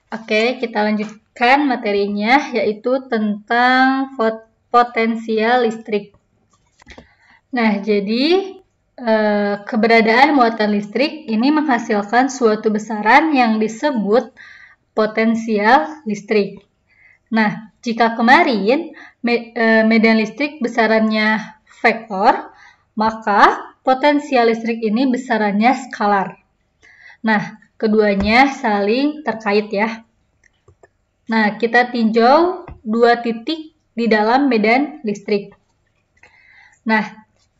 Oke, kita lanjutkan materinya, yaitu tentang potensial listrik. Nah, jadi keberadaan muatan listrik ini menghasilkan suatu besaran yang disebut potensial listrik. Nah, jika kemarin medan listrik besarannya vektor, maka potensial listrik ini besarannya skalar. Nah, keduanya saling terkait ya. Nah, kita tinjau dua titik di dalam medan listrik. Nah,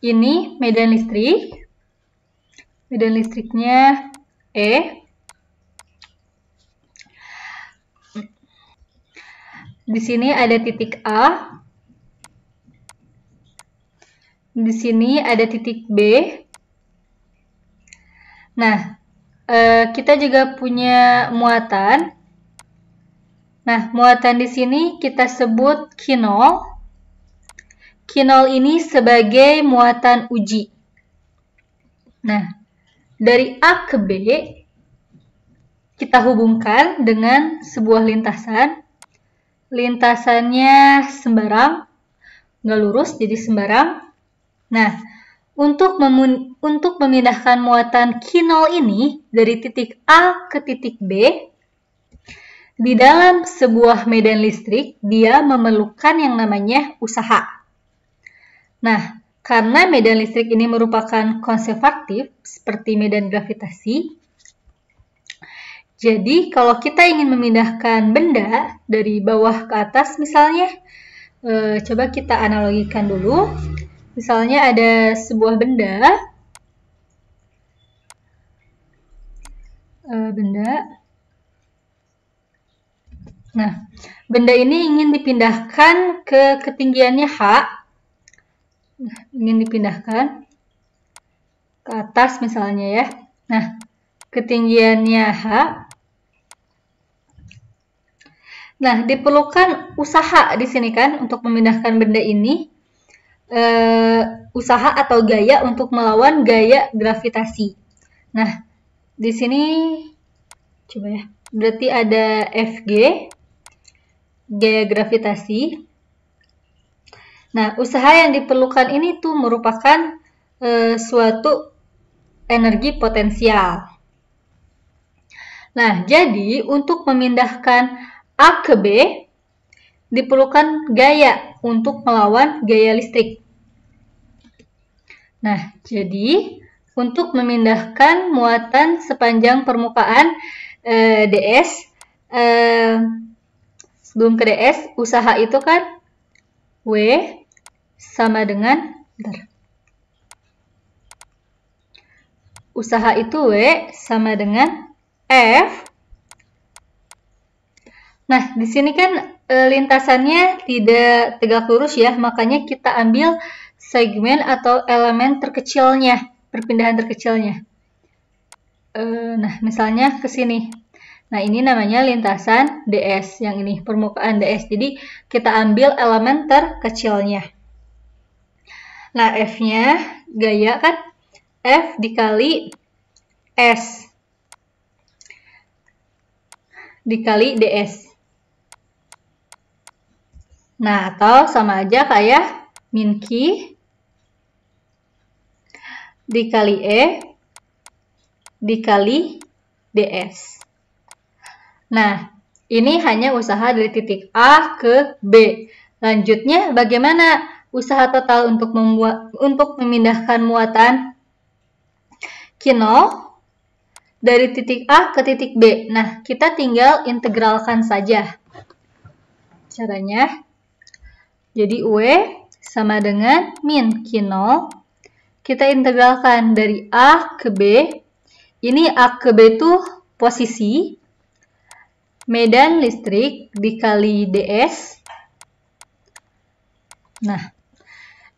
ini medan listrik. Medan listriknya E. Di sini ada titik A. Di sini ada titik B. Nah, kita juga punya muatan. Nah, muatan di sini kita sebut kinol. Kinol ini sebagai muatan uji. Nah, dari A ke B, kita hubungkan dengan sebuah lintasan. Lintasannya sembarang, nggak lurus, jadi sembarang. Nah, untuk memindahkan muatan kinol ini dari titik A ke titik B, di dalam sebuah medan listrik, dia memerlukan yang namanya usaha. Nah, karena medan listrik ini merupakan konservatif, seperti medan gravitasi, jadi kalau kita ingin memindahkan benda dari bawah ke atas misalnya, coba kita analogikan dulu. Misalnya ada sebuah benda, Nah, benda ini ingin dipindahkan ke ketinggiannya H. Ingin dipindahkan ke atas misalnya ya. Nah, ketinggiannya H. Nah, diperlukan usaha di sini kan untuk memindahkan benda ini. Usaha atau gaya untuk melawan gaya gravitasi. Nah, di sini coba ya. Berarti ada Fg, gaya gravitasi. Nah, usaha yang diperlukan ini tuh merupakan suatu energi potensial. Nah, jadi untuk memindahkan A ke B, diperlukan gaya untuk melawan gaya listrik. Nah, jadi untuk memindahkan muatan sepanjang permukaan ds, sebelum ke ds, usaha itu kan W sama dengan, usaha itu W sama dengan F. Nah, di sini kan lintasannya tidak tegak lurus ya, makanya kita ambil segmen atau elemen terkecilnya, perpindahan terkecilnya. Nah, misalnya ke sini. Nah, ini namanya lintasan ds, yang ini permukaan ds. Jadi, kita ambil elemen terkecilnya. Nah, F-nya gaya kan F dikali S dikali ds. Nah, atau sama aja kayak min Q dikali E dikali ds. Nah, ini hanya usaha dari titik A ke B. Lanjutnya, bagaimana usaha total untuk memindahkan muatan kinol dari titik A ke titik B? Nah, kita tinggal integralkan saja. Caranya, jadi W sama dengan min kinol. Kita integralkan dari A ke B. Ini A ke B itu posisi. Medan listrik dikali ds. Nah,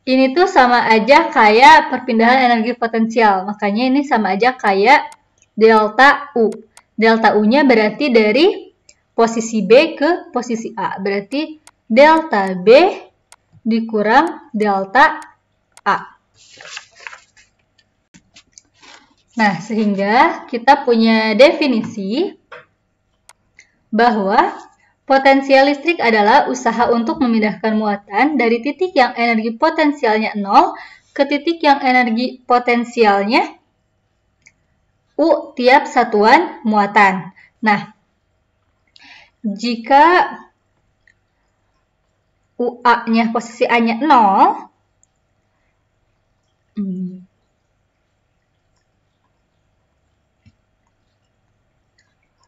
ini tuh sama aja kayak perpindahan energi potensial. Makanya ini sama aja kayak delta U. Delta U-nya berarti dari posisi B ke posisi A. Berarti delta B dikurang delta A. Nah, sehingga kita punya definisi bahwa potensial listrik adalah usaha untuk memindahkan muatan dari titik yang energi potensialnya 0 ke titik yang energi potensialnya U tiap satuan muatan. Nah, jika UA-nya posisi A-nya 0,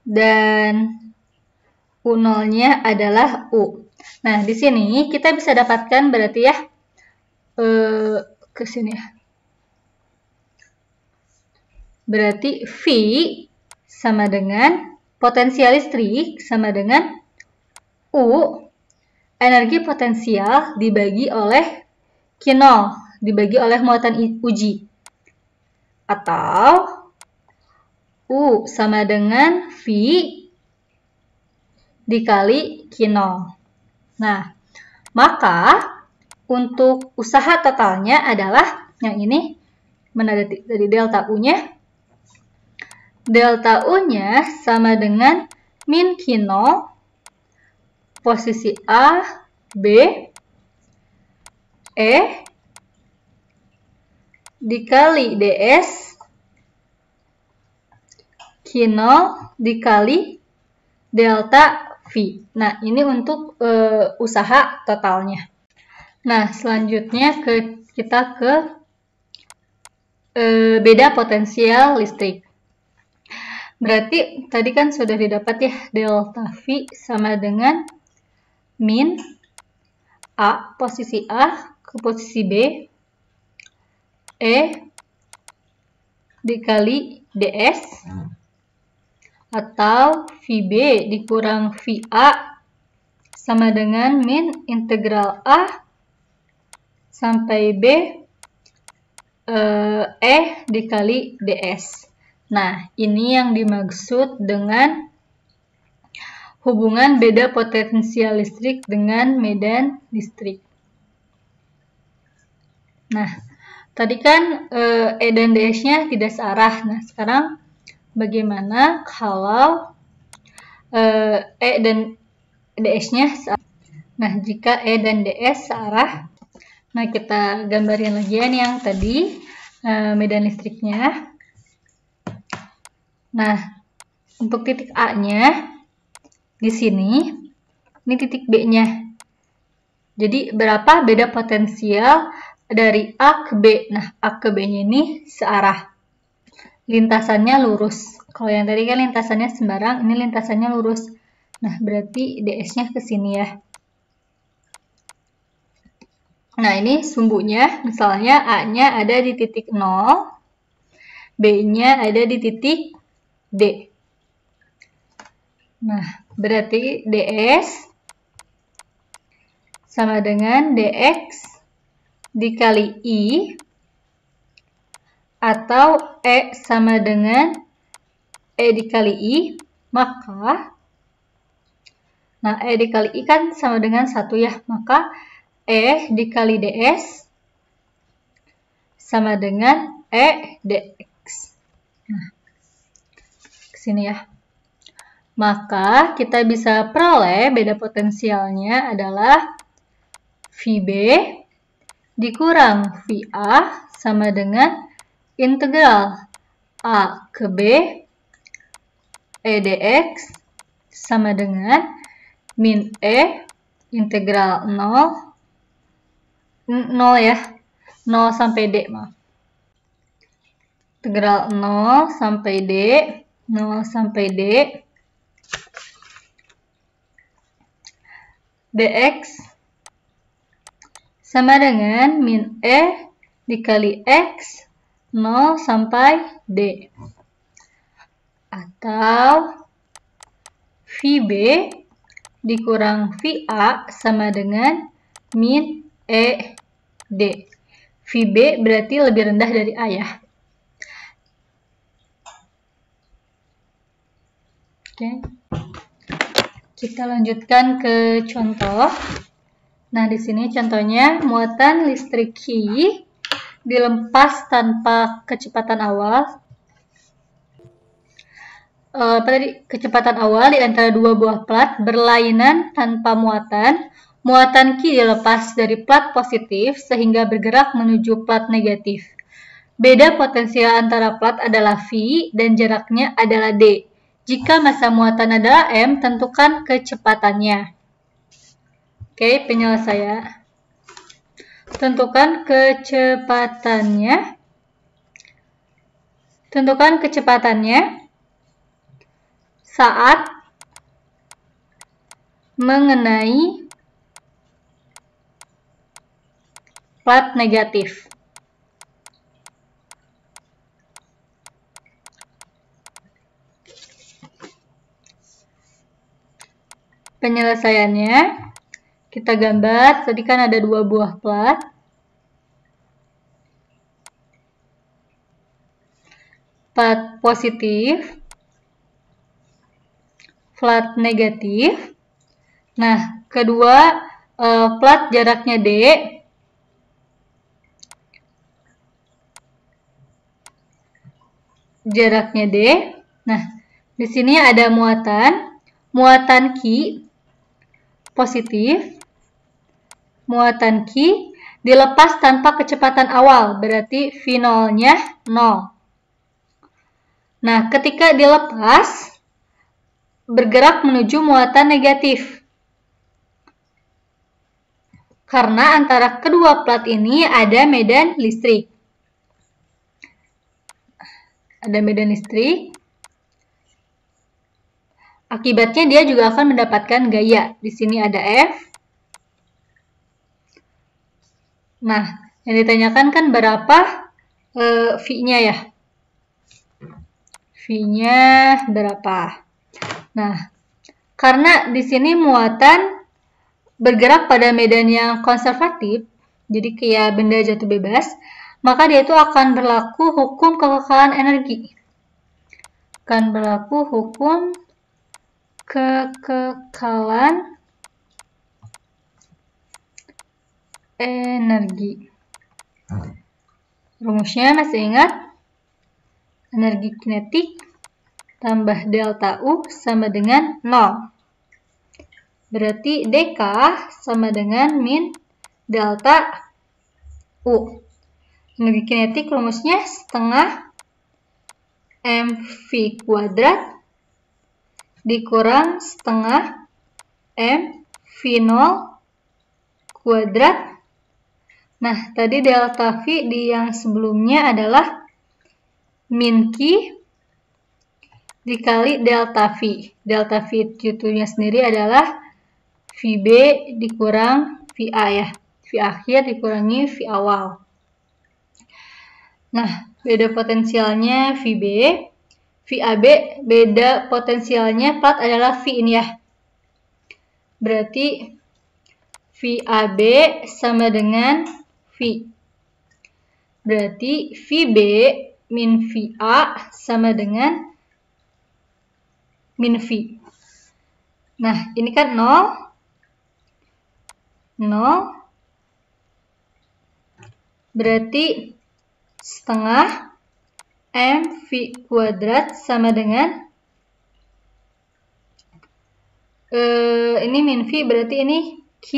dan U0-nya adalah U. Nah, di sini kita bisa dapatkan berarti ya, ke sini ya. Berarti V sama dengan potensial listrik sama dengan U, energi potensial dibagi oleh Q0, dibagi oleh muatan uji. Atau U sama dengan V dikali Q0. Nah, maka untuk usaha totalnya adalah yang ini, mana dari delta U-nya? Delta U-nya sama dengan min Q0 posisi A, B, E dikali DS Q0 dikali delta V. Nah, ini untuk usaha totalnya. Nah, selanjutnya kita ke beda potensial listrik. Berarti tadi kan sudah didapat ya, delta V sama dengan min A posisi A ke posisi B, E dikali DS, atau VB dikurang VA sama dengan min integral A sampai B E dikali DS. Nah, ini yang dimaksud dengan hubungan beda potensial listrik dengan medan listrik. Nah, tadi kan E dan DS-nya tidak searah. Nah, sekarang bagaimana kalau E dan DS-nya searah? Nah, jika E dan DS searah, nah kita gambarin lagi ya nih yang tadi medan listriknya. Nah, untuk titik A-nya di sini, ini titik B-nya. Jadi berapa beda potensial dari A ke B? Nah, A ke B-nya ini searah. Lintasannya lurus. Kalau yang tadi kan lintasannya sembarang, ini lintasannya lurus. Nah, berarti DS-nya ke sini ya. Nah, ini sumbunya, misalnya A-nya ada di titik 0, B-nya ada di titik D. Nah, berarti DS sama dengan DX dikali I, atau E sama dengan E dikali I, maka, nah E dikali I kan sama dengan 1 ya, maka E dikali DS sama dengan E dx. Nah, kesini ya. Maka kita bisa peroleh beda potensialnya adalah VB dikurang VA sama dengan integral A ke B E dx sama dengan min E integral 0 ya, 0 sampai D, maaf. Integral 0 sampai D, 0 sampai D, dx sama dengan min E dikali X 0 sampai D. Atau VB dikurang VA sama dengan min E D. VB berarti lebih rendah dari A ya. Oke. Kita lanjutkan ke contoh. Nah, di sini contohnya muatan listrik Q dilepas tanpa kecepatan awal. kecepatan awal di antara dua buah plat berlainan tanpa muatan. Muatan Q dilepas dari plat positif sehingga bergerak menuju plat negatif. Beda potensial antara plat adalah V dan jaraknya adalah D. Jika massa muatan adalah M, tentukan kecepatannya. Oke, penyelesaian. Tentukan kecepatannya. Tentukan kecepatannya saat mengenai plat negatif. Penyelesaiannya, kita gambar, tadi kan ada dua buah plat. Plat positif, plat negatif. Nah, kedua plat jaraknya D. Jaraknya D. Nah, di sini ada muatan Q positif, muatan Q dilepas tanpa kecepatan awal, berarti V0-nya 0. Nah, ketika dilepas, bergerak menuju muatan negatif. Karena antara kedua plat ini ada medan listrik. Ada medan listrik. Akibatnya dia juga akan mendapatkan gaya. Di sini ada F. Nah, yang ditanyakan kan berapa V-nya ya? V-nya berapa? Nah, karena di sini muatan bergerak pada medan yang konservatif, jadi kayak benda jatuh bebas, maka dia itu akan berlaku hukum kekekalan energi. Akan berlaku hukum kekekalan energi. Rumusnya masih ingat? Energi kinetik tambah delta U sama dengan 0. Berarti dK sama dengan min delta U. Energi kinetik rumusnya setengah mv kuadrat dikurang setengah mv0 kuadrat. Nah, tadi delta V di yang sebelumnya adalah min Q dikali delta V. Delta V itu-nya sendiri adalah VB dikurang VA ya. V akhir dikurangi V awal. Nah, beda potensialnya VB. VAB beda potensialnya plat adalah V ini ya. Berarti VAB sama dengan V. Berarti VB min VA sama dengan min V. Nah, ini kan 0. 0. Berarti setengah mv kuadrat sama dengan ini min V, berarti ini Q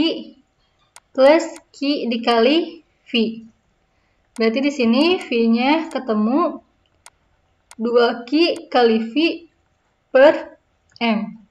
plus Q dikali V. Berarti di sini V-nya ketemu 2Q kali V per M.